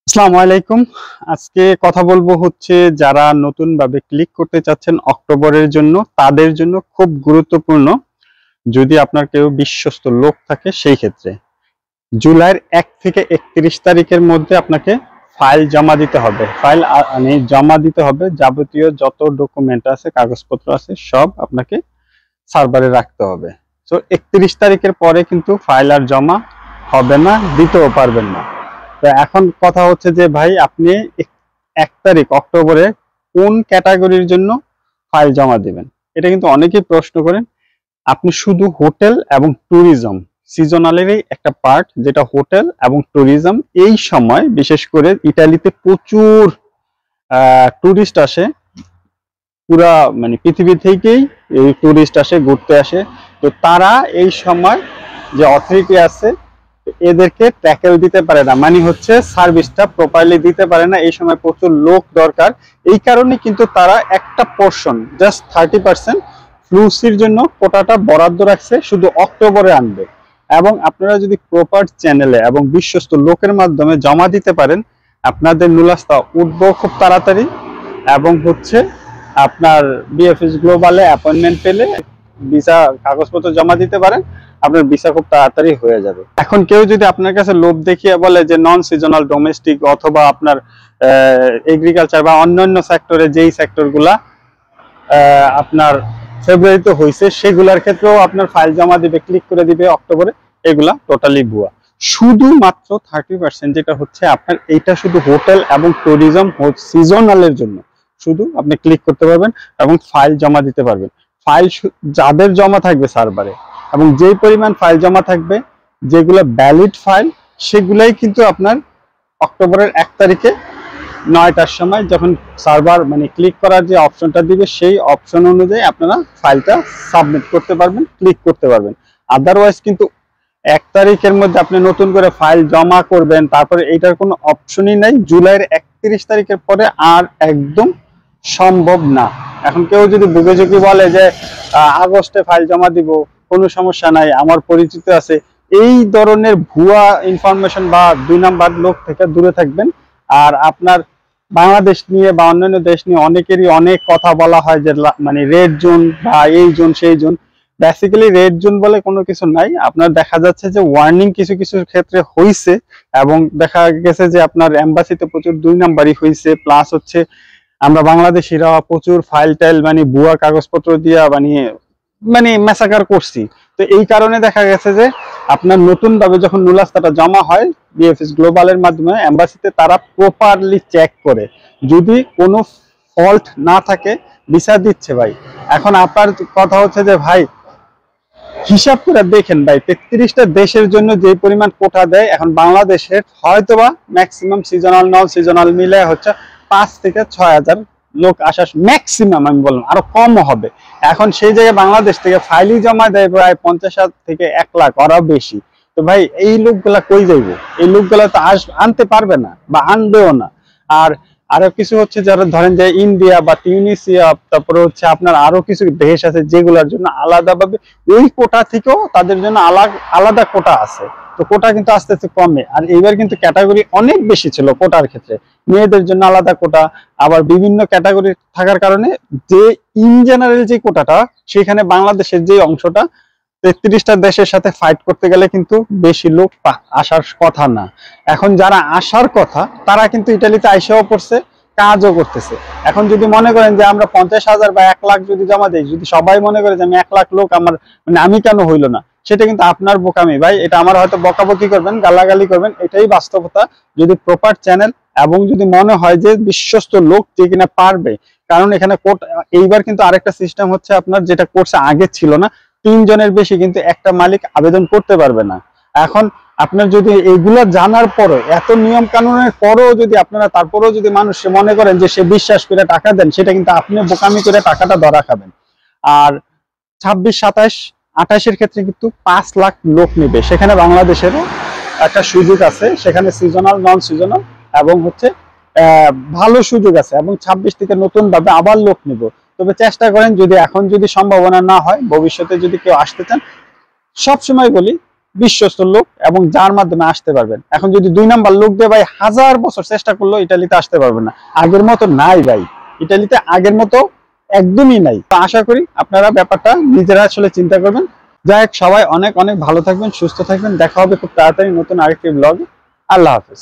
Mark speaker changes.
Speaker 1: আসসালামু আলাইকুম। আজকে কথা বলবো হচ্ছে যারা নতুন ভাবে ক্লিক করতে চাচ্ছেন অক্টোবরের জন্য, তাদের জন্য খুব গুরুত্বপূর্ণ। যদি আপনার কেউ বিশ্বস্ত লোক থাকে সেই ক্ষেত্রে জুলাইয়ের 1 থেকে 31 তারিখের মধ্যে আপনাকে ফাইল জমা দিতে হবে। মানে জমা দিতে হবে, যাবতীয় যত ডকুমেন্ট আছে, কাগজপত্র আছে, সব আপনাকে সার্ভারে রাখতে হবে। তো 31 তারিখের পরে কিন্তু ফাইল আর জমা হবে না, দিতেও পারবেন না। তো এখন কথা হচ্ছে যে ভাই আপনি 1 তারিখ অক্টোবরে কোন ক্যাটাগরির জন্য ফাইল জমা দিবেন, এটা কিন্তু অনেকেই প্রশ্ন করেন। আপনি শুধু হোটেল এবং ট্যুরিজম, সিজনালেরই একটা পার্ট যেটা হোটেল এবং ট্যুরিজম, এই সময় বিশেষ করে ইতালিতে প্রচুর ট্যুরিস্ট আসে। পুরা মানে পৃথিবী থেকেই এই ট্যুরিস্ট আসে, ঘুরতে আসে। তো তারা এই সময় যে অথরিটি আছে এদেরকে ট্যাকেল দিতে পারে না, মানে হচ্ছে সার্ভিসটা প্রপারলি দিতে পারে না। এই সময় প্রচুর লোক দরকার, এই কারণে কিন্তু তারা একটা পোর্শন জাস্ট 30% ফ্লুসির জন্য কোটাটা বরাদ্দ রাখছে, শুধু অক্টোবরে আনবে। এবং আপনারা যদি প্রপার চ্যানেলে এবং বিশ্বস্ত লোকের মাধ্যমে জমা দিতে পারেন, আপনাদের নুলাস্তা উঠবো খুব তাড়াতাড়ি। এবং হচ্ছে আপনার বিএফএস গ্লোবালে অ্যাপয়েন্টমেন্ট পেলে ভিসা কাগজপত্র জমা দিতে পারেন, আপনার ভিসা খুব তাড়াতাড়ি হয়ে যাবে। এখন কেউ যদি আপনার কাছে লোভ দেখিয়ে বলে যে নন সিজনাল ডোমেস্টিক অথবা আপনার এগ্রিকালচার বা অন্যান্য সেক্টরে, যেই সেক্টরগুলা আপনার ফেব্রুয়ারিতে হয়েছে, সেগুলোর ক্ষেত্রেও আপনার ফাইল জমা দিবে, ক্লিক করে দিবে অক্টোবরে, এগুলা টোটালি ভুয়া। শুধুমাত্র 30% যেটা হচ্ছে আপনার, এইটা শুধু হোটেল এবং ট্যুরিজম সিজনালের জন্য শুধু আপনি ক্লিক করতে পারবেন এবং ফাইল জমা দিতে পারবেন। ফাইল যাদের জমা থাকবে সার্ভারে এবং যেই পরিমাণ ফাইল জমা থাকবে, যেগুলো ভ্যালিড ফাইল, সেগুলাই কিন্তু আপনার অক্টোবরের 1 তারিখে 9টার সময় যখন সার্ভার মানে ক্লিক করার যে অপশনটা দিবে, সেই অপশন অনুযায়ী আপনারা ফাইলটা সাবমিট করতে পারবেন, ক্লিক করতে পারবেন। আদারওয়াইজ কিন্তু 1 তারিখের মধ্যে আপনি নতুন করে ফাইল জমা করবেন, তারপরে এইটার কোনো অপশনই নাই। জুলাইয়ের 31 তারিখের পরে আর একদম সম্ভব না। এখন কেউ যদি বুকে ঝুঁকি বলে যে আগস্টে ফাইল জমা দিব, কোনো সমস্যা নাই, আমার পরিচিত আছে, এই ধরনের ভুয়া ইনফরমেশন বা 2 নাম্বার লোক থেকে দূরে থাকবেন। আর আপনার বাংলাদেশ নিয়ে বা অন্যান্য দেশ নিয়ে অনেকেরই অনেক কথা বলা হয় যে মানে রেড জোন বা এই জোন সেই জোন। বেসিক্যালি রেড জোন বলে কোনো কিছু নাই। আপনার দেখা যাচ্ছে যে ওয়ার্নিং কিছু কিছু ক্ষেত্রে হইছে, এবং দেখা গেছে যে আপনার এম্বাসিতে প্রচুর 2 নাম্বারই হয়েছে। প্লাস হচ্ছে আমরা বাংলাদেশিরা প্রচুর ফাইল টাইল মানে ভুয়া কাগজপত্র দিয়া মানে মেসাকার করছি। তো এই কারণে দেখা গেছে যে আপনার নতুন ভাবে যখন নুলাস্তাটা জমা হয় বিএফএস গ্লোবালের মাধ্যমে এম্বাসিতে, তারা প্রপারলি চেক করে, যদি কোনো ফল্ট না থাকে ভিসা দিচ্ছে ভাই। এখন আপনার কথা হচ্ছে যে ভাই হিসাব করে দেখেন ভাই, 33টা দেশের জন্য যে পরিমাণ কোটা দেয়, এখন বাংলাদেশের হয়তোবা ম্যাক্সিমাম সিজনাল নন সিজনাল মিলে হচ্ছে 5 থেকে 6,000 লোক আসার ম্যাক্সিমাম, আমি বললাম আরো কমও হবে। এখন সেই জায়গায় বাংলাদেশ থেকে ফাইলই জমা দেয় প্রায় 50,000 থেকে 1 লাখ, আরো বেশি। তো ভাই এই লোকগুলা কই যাইবে? এই লোকগুলা তো আনতে পারবে না বা আনবেও না। আর আরো কিছু হচ্ছে যারা ধরেন যে ইন্ডিয়া বা টিউনিসিয়া, তারপরে হচ্ছে আপনার আরো কিছু দেশ আছে যেগুলোর জন্য আলাদাভাবে ওই কোটা থেকেও তাদের জন্য আলাদা কোটা আছে। তো কোটা কিন্তু আস্তে আস্তে কমে। আর এইবার কিন্তু ক্যাটাগরি অনেক বেশি ছিল কোটার ক্ষেত্রে, মেয়েদের জন্য আলাদা কোটা, আবার বিভিন্ন ক্যাটাগরি থাকার কারণে যে ইন জেনারেল যে কোটাটা, সেখানে বাংলাদেশের যে অংশটা 33টা দেশের সাথে ফাইট করতে গেলে কিন্তু বেশি লোক আসার কথা না। এখন যারা আসার কথা তারা কিন্তু ইটালিতে আইসাও পড়ছে, কাজও করতেছে। এখন যদি মনে করেন যে আমরা 50,000 বা 1 লাখ যদি জমা দেই, যদি সবাই মনে করে যে আমি 1 লাখ লোক আমার মানে আমি কেন হইলো না, সেটা কিন্তু আপনার বোকামি ভাই। এটা আমার হয়তো বকাবকি করবেন, গালাগালি করবেন, এটাই বাস্তবতা। যদি প্রপার চ্যানেল এবং যদি মনে হয় যে বিশ্বস্ত লোক যে কিনা পারবে, কারণ এখানে কোর্ট এইবার কিন্তু আরেকটা সিস্টেম হচ্ছে আপনার, যেটা কোর্সে আগে ছিল না, 3 জনের বেশি কিন্তু একটা মালিক আবেদন করতে পারবে না। এখন আপনার যদি এইগুলো জানার পরে, এত নিয়ম কানুনের পরেও যদি আপনারা তারপরেও যদি মানুষ মনে করেন যে সে বিশ্বাস করে টাকা দেন, সেটা কিন্তু আপনি বোকামি করে টাকাটা ধরা খাবেন। আর 26, 27, 28-এর ক্ষেত্রে কিন্তু 5 লাখ লোক নেবে, সেখানে বাংলাদেশেরও একটা সুযোগ আছে, সেখানে সিজনাল নন সিজনাল এবং হচ্ছে ভালো সুযোগ আছে। এবং 26 থেকে নতুন ভাবে আবার লোক নিব। তবে চেষ্টা করেন, যদি এখন যদি সম্ভাবনা না হয়, ভবিষ্যতে যদি কেউ আসতে চান, সব সময় বলি বিশ্বস্ত লোক এবং যার মাধ্যমে আসতে পারবেন। এখন যদি 2 নাম্বার লোক দিয়ে ভাই 1000 বছর চেষ্টা করলো ইটালিতে আসতে পারবেন না। আগের মতো নাই ভাই, ইটালিতে আগের মতো একদমই নাই। তো আশা করি আপনারা ব্যাপারটা নিজেরা আসলে চিন্তা করবেন। যাই হোক, সবাই অনেক অনেক ভালো থাকবেন, সুস্থ থাকবেন। দেখা হবে খুব তাড়াতাড়ি নতুন আরেকটি ব্লগে। আল্লাহ হাফেজ।